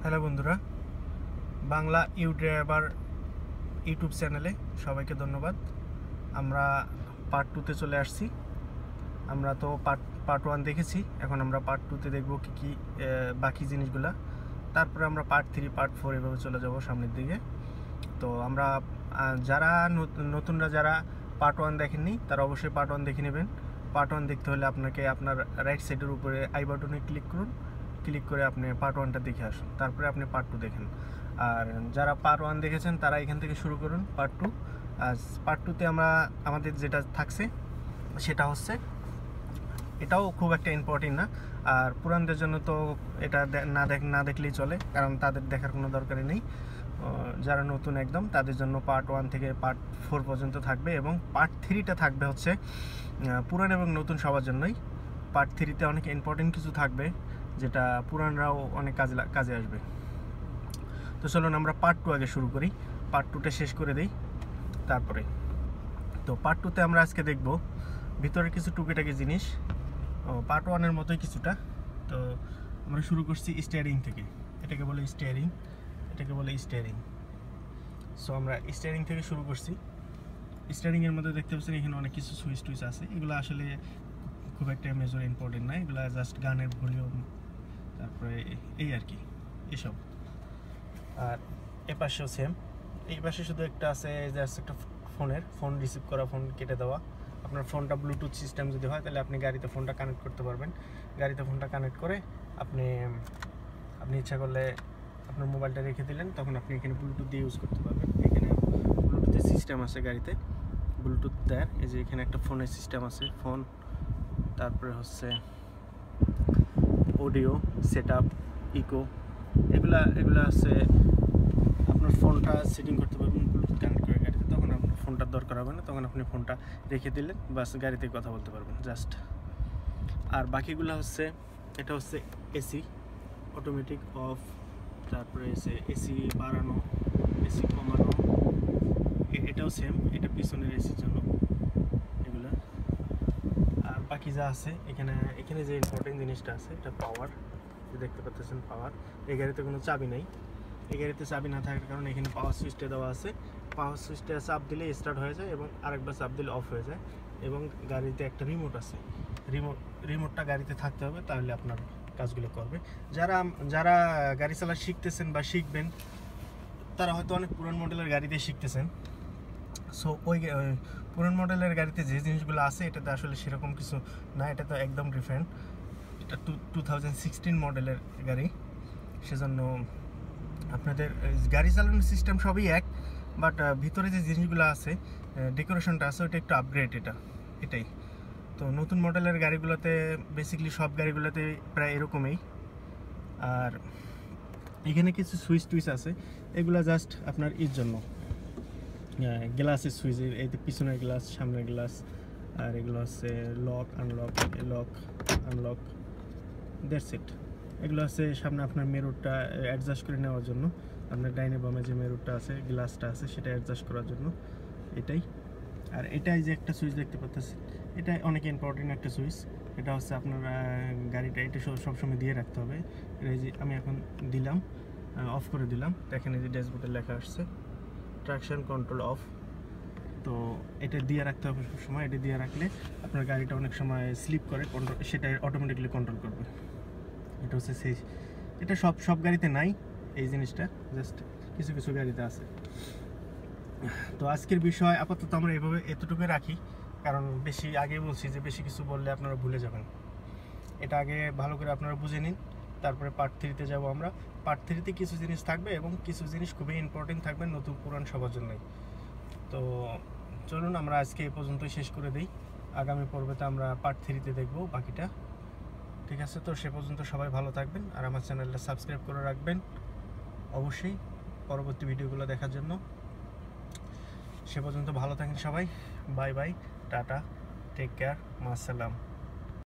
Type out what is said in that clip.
Hello বন্ধুরা, Bangla driver YouTube চ্যানেলে সবাইকে ধন্যবাদ। আমরা পার্ট 2তে চলে আসছি। আমরা তো পার্ট 1 দেখেছি, এখন আমরা পার্ট 2তে দেখব কি বাকি জিনিসগুলা। তারপরে আমরা পার্ট 3, পার্ট 4 এভাবে চলে যাব সামনের দিকে। তো আমরা যারা নতুনরা যারা পার্ট 1 দেখেননি তারা অবশ্যই পার্ট 1 দেখে নেবেন। পার্ট 1 দেখতে হলে আপনাকে আপনার রাইট সাইডের উপরে আই বাটনে ক্লিক করুন, ক্লিক করে আপনি পার্ট 1টা দেখে আসুন, তারপরে আপনি পার্ট 2 দেখেন। আর যারা পার্ট 1 দেখেছেন তারা এখান থেকে শুরু করুন পার্ট 2। আর পার্ট 2তে আমাদের যেটা থাকছে সেটা হচ্ছে, এটাও খুব একটা ইম্পর্টেন্ট না। আর পুরানদের জন্য তো এটা না দেখলেই চলে, কারণ তাদের দেখার কোনো দরকারই নেই। যারা নতুন একদম তাদের জন্য পার্ট 1 থেকে পার্ট 4 পর্যন্ত থাকবে, এবং পার্ট 3টা থাকবে হচ্ছে পুরান এবং নতুন সবার জন্যই। পার্ট 3তে অনেক ইম্পর্টেন্ট কিছু থাকবে যেটা পুরানরাও অনেক কাজে আসবে। তো চলুন আমরা পার্ট 2 আগে শুরু করি, পার্ট 2টা শেষ করে দেই তারপরে। তো পার্ট 2তে আমরা আজকে দেখব ভিতরে কিছু টুকিটাকি জিনিস, পার্ট 1-এর মতোই কিছুটা। তো আমরা শুরু করছি স্টিয়ারিং থেকে। এটাকে বলে স্টিয়ারিং, এটাকে বলে স্টিয়ারিং। সো আমরা স্টিয়ারিং থেকে শুরু করছি। স্টিয়ারিংয়ের মধ্যে দেখতে পাচ্ছেন এখানে অনেক কিছু সুইচ টুইচ আছে। এগুলো আসলে খুব একটা মেজর ইম্পর্টেন্ট না, এগুলো জাস্ট গানের ভলিউম, তারপরে এই আর কি এসব। আর এ পাশেও সেম, এই পাশে শুধু একটা আছে, জাস্ট একটা ফোন রিসিভ করা, ফোন কেটে দেওয়া। আপনার ফোনটা ব্লুটুথ সিস্টেম যদি হয় তাহলে আপনি গাড়িতে ফোনটা কানেক্ট করতে পারবেন। গাড়িতে ফোনটা কানেক্ট করে আপনি ইচ্ছা করলে আপনার মোবাইলটা রেখে দিলেন, তখন আপনি এখানে ব্লুটুথ দিয়ে ইউজ করতে পারবেন। এখানে ব্লুটুথের সিস্টেম আছে গাড়িতে, ব্লুটুথ দেয়। এই যে এখানে একটা ফোনের সিস্টেম আছে, ফোন, তারপরে হচ্ছে অডিও সেটআপ, ইকো, এগুলা আছে। আপনার ফোনটা সেটিং করতে পারবেন ব্লুটুথ কানেক্ট করে গাড়িতে, তখন আপনার ফোনটার দরকার হবে না, তখন আপনি ফোনটা রেখে দিলেন, বাস গাড়িতে কথা বলতে পারবেন জাস্ট। আর বাকিগুলো হচ্ছে, এটা হচ্ছে এসি, অটোমেটিক অফ, তারপরে এসি বাড়ানো, এসি কমানো, এটাও সেম, এটা পিছনের এসির জন্য এগুলো। আর বাকি যা আছে এখানে যে ইম্পর্টেন্ট জিনিসটা আছে, এটা পাওয়ার, দেখতে পাচ্ছেন পাওয়ার। এই গাড়িতে কোনো চাবি নেই, এই গাড়িতে চাবি না থাকার কারণে এখানে পাওয়ার সুইচটা দেওয়া আছে। পাওয়ার সুইচটা চাপ দিলে স্টার্ট হয়ে যায় এবং আরেকবার চাপ দিলে অফ হয়ে যায়। এবং গাড়িতে একটা রিমোট আছে, রিমোটটা গাড়িতে থাকতে হবে, তাহলে আপনার কাজগুলো করবে। যারা গাড়ি চালা শিখতেছেন বা শিখবেন, তারা হয়তো অনেক পুরান মডেলের গাড়িতে শিখতেছেন। সো ওই পুরান মডেলের গাড়িতে যে জিনিসগুলো আছে এটাতে আসলে সেরকম কিছু না, এটা তো একদম ডিফারেন্ট। এটা 2016 মডেলের গাড়ি, সেজন্য আপনাদের গাড়ি চালানোর সিস্টেম সবই এক, বাট ভিতরে যে জিনিসগুলো আছে, ডেকোরেশনটা আছে, ওটা একটু আপগ্রেড। এটাই তো নতুন মডেলের গাড়িগুলোতে, বেসিক্যালি সব গাড়িগুলোতে প্রায় এরকমই। আর এখানে কিছু সুইচ টুইচ আছে, এগুলো জাস্ট আপনার জন্য, গ্লাসের সুইচ, এই পিছনের গ্লাস, সামনের গ্লাস। আর এগুলো হচ্ছে লক আনলক, দ্যাটস ইট। এগুলো আছে সামনে আপনার মেরুরটা অ্যাডজাস্ট করে নেওয়ার জন্য, আপনার ডাইনে বামে যে মেরুরটা আছে, গ্লাসটা আছে, সেটা অ্যাডজাস্ট করার জন্য এটাই। আর এটাই যে একটা সুইচ দেখতে পাচ্ছেন, এটা অনেক ইম্পর্টেন্ট একটা সুইচ। এটা হচ্ছে আপনার গাড়িটা এটা সবসময় দিয়ে রাখতে হবে। এই যে আমি এখন দিলাম, অফ করে দিলাম, দেখেন এই যে ড্যাশবোর্ডে লেখা আসছে ট্রাকশন কন্ট্রোল অফ। তো এটা দিয়ে রাখতে হবে সবসময়। এটা দিয়ে রাখলে আপনার গাড়িটা অনেক সময় স্লিপ করে, সেটা অটোমেটিকলি কন্ট্রোল করবে। এটা হচ্ছে সেই, এটা সব গাড়িতে নাই এই জিনিসটা, জাস্ট কিছু কিছু গাড়িতে আছে। তো আজকের বিষয় আপাতত আমরা এতটুকুই রাখি, কারণ বেশি আগে বলছি যে বেশি কিছু বললে আপনারা ভুলে যাবেন। এটা আগে ভালো করে আপনারা বুঝে নিন, তারপরে পার্ট 3-তে যাবো আমরা। পার্ট 3-তে কিছু জিনিস থাকবে এবং কিছু জিনিস খুবই ইম্পর্টেন্ট থাকবে নতুন পুরান সবার জন্যই। তো চলুন আমরা আজকে এই পর্যন্তই শেষ করে দিই, আগামী পর্বতে আমরা পার্ট 3-তে দেখব বাকিটা। ঠিক আছে, তো সে পর্যন্ত সবাই ভালো থাকবেন, আর আমার চ্যানেলটা সাবস্ক্রাইব করে রাখবেন অবশ্যই পরবর্তী ভিডিওগুলো দেখার জন্য। সে পর্যন্ত ভালো থাকেন সবাই, bye bye, tata, take care, মাসসালাম।